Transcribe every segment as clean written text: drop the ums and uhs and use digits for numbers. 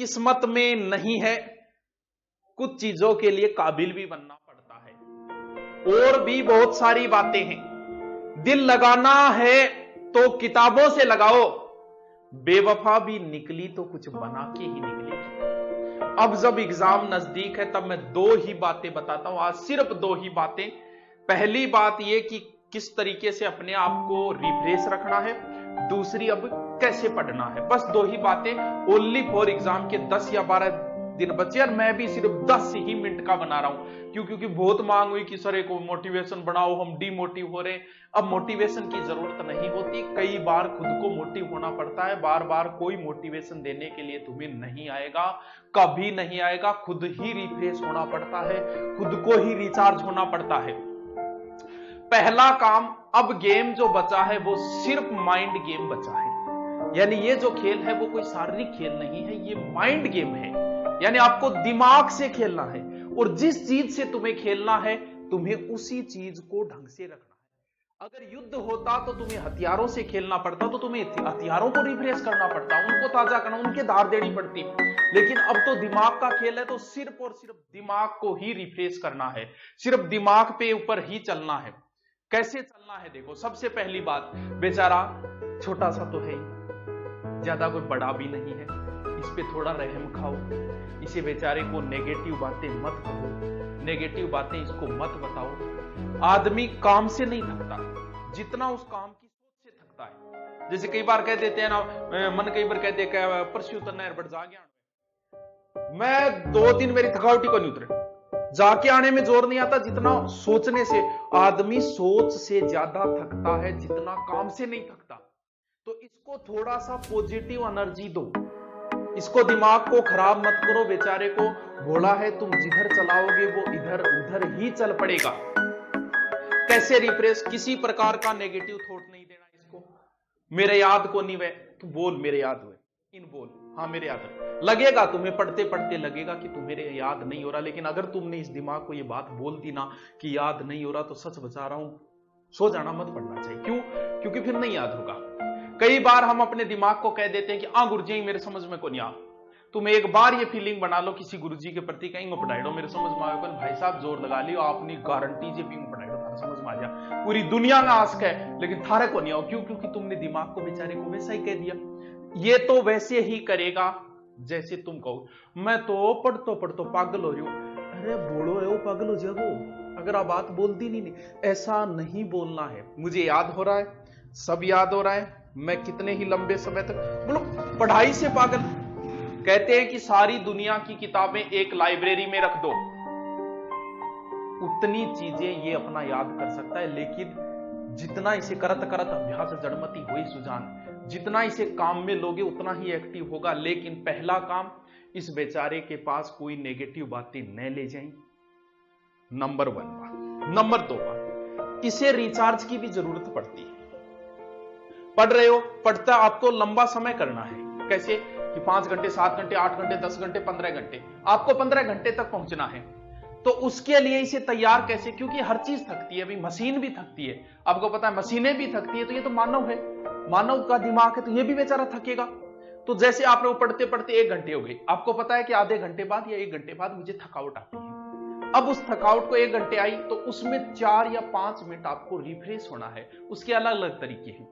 किस्मत में नहीं है, कुछ चीजों के लिए काबिल भी बनना पड़ता है। और भी बहुत सारी बातें हैं। दिल लगाना है तो किताबों से लगाओ, बेवफा भी निकली तो कुछ बना के ही निकलेगी। अब जब एग्जाम नजदीक है तब मैं दो ही बातें बताता हूं, आज सिर्फ दो ही बातें। पहली बात यह कि किस तरीके से अपने आप को रिफ्रेश रखना है, दूसरी अब कैसे पढ़ना है। बस दो ही बातें, ओनली फॉर एग्जाम के 10 या 12 दिन बचे। और मैं भी सिर्फ 10 ही मिनट का बना रहा हूं, क्योंकि बहुत मांग हुई कि सर एक मोटिवेशन बनाओ, हम डिमोटिव हो रहे। अब मोटिवेशन की जरूरत नहीं होती, कई बार खुद को मोटिव होना पड़ता है। बार बार कोई मोटिवेशन देने के लिए तुम्हें नहीं आएगा, कभी नहीं आएगा। खुद ही रिफ्रेश होना पड़ता है, खुद को ही रिचार्ज होना पड़ता है। पहला काम, अब गेम जो बचा है वो सिर्फ माइंड गेम बचा है। यानी ये जो खेल है वो कोई शारीरिक खेल नहीं है, ये माइंड गेम है। यानी आपको दिमाग से खेलना है, और जिस चीज से तुम्हें खेलना है तुम्हें उसी चीज को ढंग से रखना है। अगर युद्ध होता तो तुम्हें हथियारों से खेलना पड़ता, तो तुम्हें हथियारों को रिफ्रेश करना पड़ता, उनको ताजा करना, उनके धार देनी पड़ती। लेकिन अब तो दिमाग का खेल है, तो सिर्फ और सिर्फ दिमाग को ही रिफ्रेश करना है, सिर्फ दिमाग पे ऊपर ही चलना है। कैसे चलना है देखो, सबसे पहली बात, बेचारा छोटा सा तो है, ज्यादा कोई बड़ा भी नहीं है, इस पे थोड़ा रहम खाओ। इसे बेचारे को नेगेटिव बातें मत कहो, नेगेटिव बातें इसको मत बताओ। आदमी काम से नहीं थकता जितना उस काम की सोच से थकता है। जैसे कई बार कह देते हैं ना, मन कई बार कहते हैं परसों उतरना है, बट जाके मैं 2 दिन मेरी थकावटी को नहीं उतरे, जाके आने में जोर नहीं आता जितना सोचने से। आदमी सोच से ज्यादा थकता है जितना काम से नहीं थकता। तो इसको थोड़ा सा पॉजिटिव एनर्जी दो, इसको दिमाग को खराब मत करो। बेचारे को भोला है, तुम जिधर चलाओगे वो इधर उधर ही चल पड़ेगा। कैसे रिफ्रेश, किसी प्रकार का नेगेटिव थॉट नहीं देना इसको। मेरे याद को नहीं वे, तू बोल मेरे याद हुए, इन बोल, हाँ मेरे याद है। लगेगा तुम्हें पढ़ते पढ़ते लगेगा कि तुम्हें याद नहीं हो रहा, लेकिन अगर तुमने इस दिमाग को ये बात बोल दी ना कि याद नहीं हो रहा, तो सच बता रहा हूं, सो जाना मत पढ़ना चाहिए। क्यों? क्योंकि फिर नहीं याद होगा। कई बार हम अपने दिमाग को कह देते हैं कि हाँ गुरुजी मेरे समझ में को नहीं आ। तुम एक बार ये फीलिंग बना लो किसी गुरुजी के प्रति, कहीं पढ़ाई दो मेरे समझ में आयो, भाई साहब जोर लगा लियो, आपने गारंटी से भी पढ़ाई दो थारा समझ में आ जा। पूरी दुनिया में आस्क है, लेकिन थारे को नहीं आओ। क्यों? क्योंकि तुमने दिमाग को बेचारे को वैसा ही कह दिया। ये तो वैसे ही करेगा जैसे तुम कहो। मैं तो पढ़तो पागल हो रही हूं। अरे बोलो है वो पागल हो जाओ, अगर आप बात बोलती नहीं, ऐसा नहीं बोलना है। मुझे याद हो रहा है, सब याद हो रहा है, मैं कितने ही लंबे समय तक बोलो पढ़ाई से पागल। कहते हैं कि सारी दुनिया की किताबें एक लाइब्रेरी में रख दो, उतनी चीजें ये अपना याद कर सकता है। लेकिन जितना इसे करत करत अभ्यास जड़मती हुई सुजान, जितना इसे काम में लोगे उतना ही एक्टिव होगा। लेकिन पहला काम, इस बेचारे के पास कोई नेगेटिव बातें न ले जाएं, नंबर 1 बात। नंबर 2 बात, इसे रिचार्ज की भी जरूरत पड़ती है। पढ़ रहे हो, पढ़ता आपको लंबा समय करना है। कैसे कि 5 घंटे, 7 घंटे, 8 घंटे, 10 घंटे, 15 घंटे, आपको 15 घंटे तक पहुंचना है। तो उसके लिए इसे तैयार कैसे? क्योंकि हर चीज थकती है, अभी मशीन भी थकती है, आपको पता है, मशीनें भी थकती है। तो ये तो मानव है, मानव का दिमाग है, तो ये भी बेचारा थकेगा। तो जैसे आप लोग पढ़ते पढ़ते 1 घंटे हो गई, आपको पता है कि आधे घंटे बाद या 1 घंटे बाद मुझे थकावट आती है। अब उस थकावट को 1 घंटे आई, तो उसमें 4 या 5 मिनट आपको रिफ्रेश होना है। उसके अलग अलग तरीके हैं।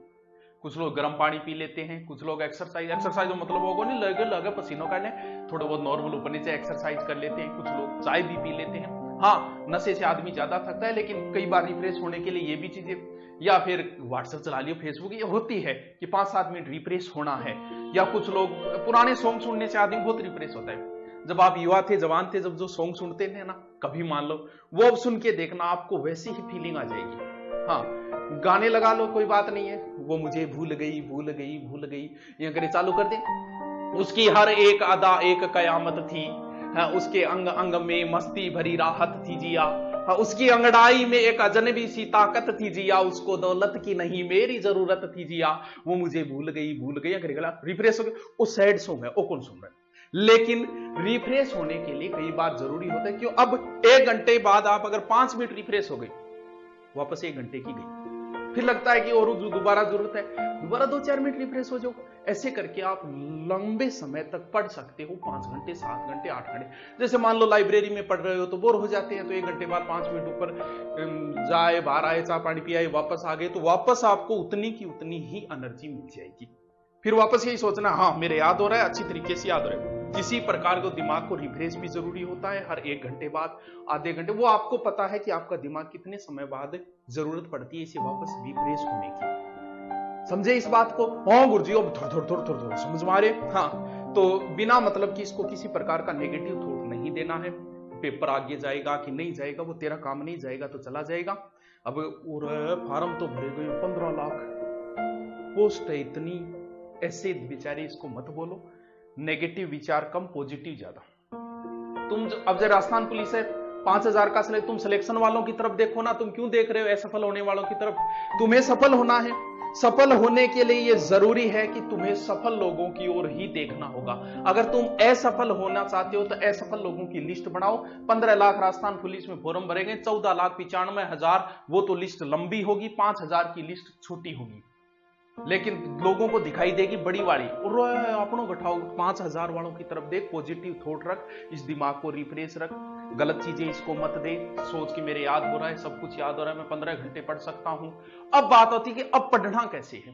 कुछ लोग गर्म पानी पी लेते हैं, कुछ लोग एक्सरसाइज मतलब होगा नहीं, लगे पसीनों का लें, थोड़ा बहुत नॉर्मल ऊपर नीचे एक्सरसाइज कर लेते हैं। कुछ लोग चाय भी पी लेते हैं। हाँ, नशे से आदमी ज्यादा थकता है, लेकिन कई बार रिफ्रेश होने के लिए ये भी चीजें, या फिर व्हाट्सएप चला लियो, फेसबुक, ये होती है कि 5-7 मिनट रिफ्रेश होना है। या कुछ लोग पुराने सॉन्ग सुनने से आदमी बहुत रिफ्रेश होता है। जब आप युवा थे, जवान थे, जब जो सॉन्ग सुनते थे ना, कभी मान लो वो अब सुन के देखना, आपको वैसी ही फीलिंग आ जाएगी। हाँ, गाने लगा लो, कोई बात नहीं है, वो मुझे भूल गई भूल गई भूल गई, ये करे चालू कर दे, उसकी हर एक अदा एक कयामत थी। हाँ, उसके अंग अंग में मस्ती भरी राहत थी जिया। हाँ, उसकी अंगड़ाई में एक अजनबी सी ताकत थी जिया। उसको दौलत की नहीं मेरी जरूरत थी जिया। वो मुझे भूल गई अगर गला रिफ्रेश हो गया। वो सैड सॉन्ग है, वो कौन सुन रहा है? लेकिन रिफ्रेश होने के लिए कई बार जरूरी होता है। क्यों? अब 1 घंटे बाद आप अगर 5 मिनट रिफ्रेश हो गई, वापस 1 घंटे की गई, फिर लगता है कि और दोबारा जरूरत है, दोबारा 2-4 मिनट रिफ्रेश हो जाओ। ऐसे करके आप लंबे समय तक पढ़ सकते हो, 5 घंटे, 7 घंटे, 8 घंटे। जैसे मान लो लाइब्रेरी में पढ़ रहे हो तो बोर हो जाते हैं, तो 1 घंटे बाद 5 मिनट ऊपर जाए, बाहर आए, चाय पानी पियाए, वापस आ गए, तो वापस आपको उतनी की उतनी ही एनर्जी मिल जाएगी। फिर वापस यही सोचना, हाँ मेरे याद हो रहा है, अच्छी तरीके से याद हो रहा है। किसी प्रकार को दिमाग को रिफ्रेश भी जरूरी होता है, हर 1 घंटे बाद, आधे घंटे, वो आपको पता है कि आपका दिमाग कितने समय बाद जरूरत पड़ती है इसे वापस रिफ्रेश होने की। समझे इस बात को? हाँ गुरुजी अब थोड़ा समझ मारे। हाँ, तो बिना मतलब कि इसको किसी प्रकार का नेगेटिव थॉट नहीं देना है। पेपर आगे जाएगा कि नहीं जाएगा वो तेरा काम नहीं, जाएगा तो चला जाएगा। अब और फार्म तो भरे गए 15 लाख, पोस्ट है इतनी, ऐसे बेचारे इसको मत बोलो। नेगेटिव विचार कम, पॉजिटिव ज्यादा। तुम अब जब राजस्थान पुलिस है 5000 का सिलेक्शन, तुम सिलेक्शन वालों की तरफ देखो ना, तुम क्यों देख रहे हो असफल होने वालों की तरफ? तुम्हें सफल होना है। सफल होने के लिए यह जरूरी है कि तुम्हें सफल लोगों की ओर ही देखना होगा। अगर तुम असफल होना चाहते हो तो असफल लोगों की लिस्ट बनाओ। 15 लाख राजस्थान पुलिस में फॉर्म भरेंगे, 14,95,000 वो तो लिस्ट लंबी होगी, 5,000 की लिस्ट छोटी होगी, लेकिन लोगों को दिखाई देगी बड़ी वाली। और अपनों घटाओ, 5,000 वालों की तरफ देख, पॉजिटिव थॉट रख, इस दिमाग को रिफ्रेश रख, गलत चीजें इसको मत दे। सोच कि मेरे याद हो रहा है, सब कुछ याद हो रहा है, मैं 15 घंटे पढ़ सकता हूं। अब बात होती कि अब पढ़ना कैसे है।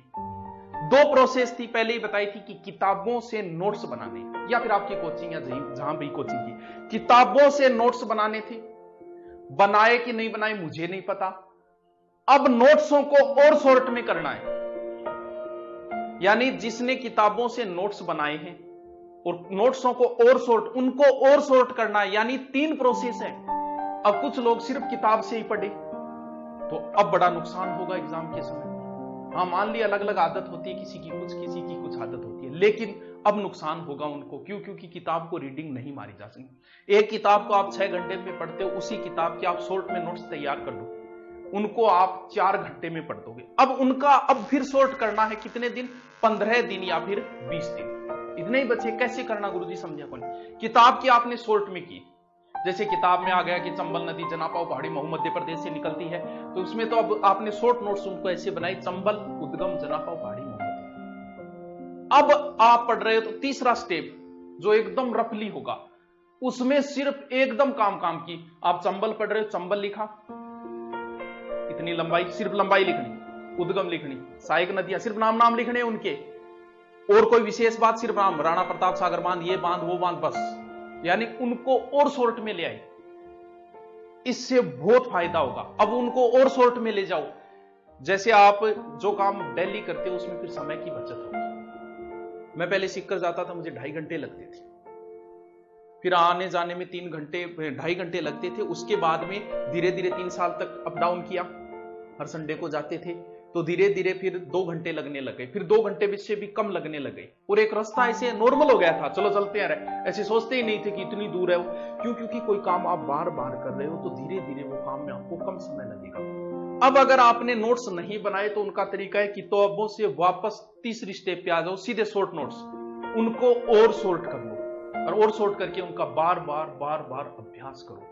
2 प्रोसेस थी, पहले ही बताई थी कि किताबों से नोट्स बनाने, या फिर आपकी कोचिंग या जहां भी कोचिंग की, किताबों से नोट्स बनाने थे। बनाए कि नहीं बनाए मुझे नहीं पता। अब नोट्सों को और शॉर्ट में करना है, यानी जिसने किताबों से नोट्स बनाए हैं और नोट्सों को और शॉर्ट, उनको और शॉर्ट करना है, यानी 3 प्रोसेस है। अब कुछ लोग सिर्फ किताब से ही पढ़े तो अब बड़ा नुकसान होगा एग्जाम के समय। हाँ मान लिया अलग अलग आदत होती है, किसी की कुछ आदत होती है, लेकिन अब नुकसान होगा उनको। क्यों? क्योंकि किताब को रीडिंग नहीं मारी जा सकती। एक किताब को आप 6 घंटे में पढ़ते हो, उसी किताब के आप शॉर्ट में नोट्स तैयार कर लो, उनको आप 4 घंटे में पढ़ दोगे। अब उनका अब फिर शॉर्ट करना है, कितने दिन? 15 दिन या फिर 20 दिन, इतने ही बचे। कैसे करना गुरुजी समझा कौन? किताब की आपने शॉर्ट में की, जैसे किताब में आ गया कि चंबल नदी जनापाव पहाड़ी महू मध्य प्रदेश से निकलती है, तो उसमें तो अब आपने शॉर्ट नोट्स उनको ऐसे बनाई, चंबल उद्गम जनापाव पहाड़ी महू मध्य। अब आप पढ़ रहे हो तो तीसरा स्टेप जो एकदम रफली होगा, उसमें सिर्फ एकदम काम की, आप चंबल पढ़ रहे हो, चंबल लिखा, इतनी लंबाई, सिर्फ लंबाई लिखनी, उद्गम लिखनी, सहायक नदियां सिर्फ नाम लिखने उनके, और कोई विशेष बात सिर्फ नाम, राणा प्रताप सागर बांध, ये बांध वो बांध, बस। यानी उनको और शॉर्ट में ले आए, इससे बहुत फायदा होगा। अब उनको और शॉर्ट में ले जाओ, जैसे आप जो काम डेली करते हो उसमें फिर समय की बचत होगी। मैं पहले सीखकर जाता था, मुझे 2.5 घंटे लगते थे, फिर आने जाने में 3 घंटे 2.5 घंटे लगते थे। उसके बाद में धीरे धीरे 3 साल तक अप डाउन किया, हर संडे को जाते थे, तो धीरे धीरे फिर 2 घंटे लगने लगे, फिर 2 घंटे से भी कम लगने लगे, और एक रास्ता ऐसे नॉर्मल हो गया था, चलो चलते हैं, ऐसे सोचते ही नहीं थे कि इतनी दूर है वो। क्यों? क्योंकि कोई काम आप बार बार कर रहे हो तो धीरे धीरे वो काम में आपको कम समय लगेगा। अब अगर आपने नोट्स नहीं बनाए तो उनका तरीका है किताबों से वापस तीसरी स्टेप पे आ जाओ, सीधे शॉर्ट नोट्स, उनको और शॉर्ट कर लो, और शॉर्ट करके उनका बार बार अभ्यास करो।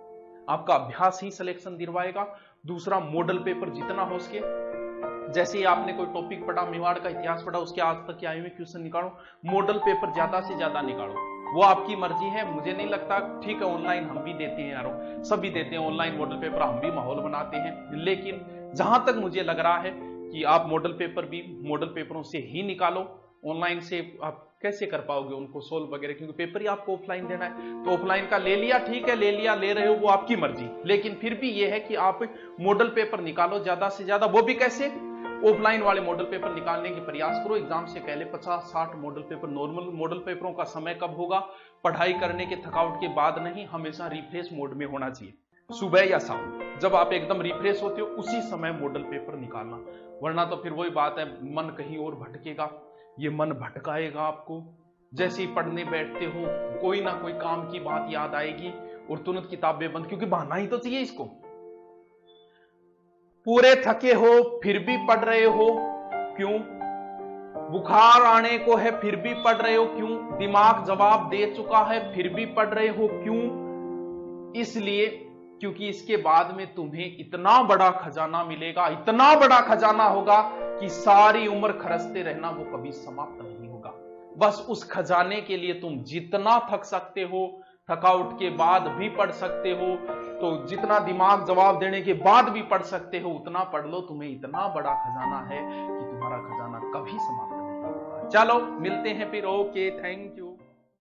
आपका अभ्यास ही सिलेक्शन दिलवाएगा। दूसरा, मॉडल पेपर जितना हो सके, जैसे ही आपने कोई टॉपिक पढ़ा, मेवाड़ का इतिहास पढ़ा, उसके आज तक के आए हुए क्वेश्चन निकालो, मॉडल पेपर ज्यादा से ज्यादा निकालो। वो आपकी मर्जी है, मुझे नहीं लगता, ठीक है ऑनलाइन हम भी देते हैं यारों, सभी देते हैं ऑनलाइन मॉडल पेपर, हम भी माहौल बनाते हैं, लेकिन जहां तक मुझे लग रहा है कि आप मॉडल पेपर भी मॉडल पेपरों से ही निकालो। ऑनलाइन से आप कैसे कर पाओगे उनको सोल्व वगैरह, क्योंकि पेपर ही आपको ऑफलाइन देना है। तो ऑफलाइन का ले लिया, ठीक है, ले लिया, ले रहे हो वो आपकी मर्जी, लेकिन फिर भी ये है कि आप मॉडल पेपर निकालो ज्यादा से ज्यादा। वो भी कैसे? ऑफलाइन वाले मॉडल पेपर निकालने के प्रयास करो। एग्जाम से पहले 50-60 मॉडल पेपर। नॉर्मल मॉडल पेपरों का समय कब होगा? पढ़ाई करने के थकावट के बाद नहीं, हमेशा रिफ्रेश मोड में होना चाहिए, सुबह या शाम, जब आप एकदम रिफ्रेश होते हो उसी समय मॉडल पेपर निकालना, वरना तो फिर वही बात है, मन कहीं और भटकेगा, ये मन भटकाएगा आपको। जैसे ही पढ़ने बैठते हो कोई ना कोई काम की बात याद आएगी और तुरंत किताबें बंद, क्योंकि बहाना ही तो चाहिए इसको। पूरे थके हो फिर भी पढ़ रहे हो, क्यों? बुखार आने को है फिर भी पढ़ रहे हो, क्यों? दिमाग जवाब दे चुका है फिर भी पढ़ रहे हो, क्यों? इसलिए क्योंकि इसके बाद में तुम्हें इतना बड़ा खजाना मिलेगा, इतना बड़ा खजाना होगा कि सारी उम्र खरचते रहना वो कभी समाप्त नहीं होगा। बस उस खजाने के लिए तुम जितना थक सकते हो, थकावट के बाद भी पढ़ सकते हो, तो जितना दिमाग जवाब देने के बाद भी पढ़ सकते हो उतना पढ़ लो। तुम्हें इतना बड़ा खजाना है कि तुम्हारा खजाना कभी समाप्त नहीं होगा। चलो मिलते हैं फिर। Okay, thank you.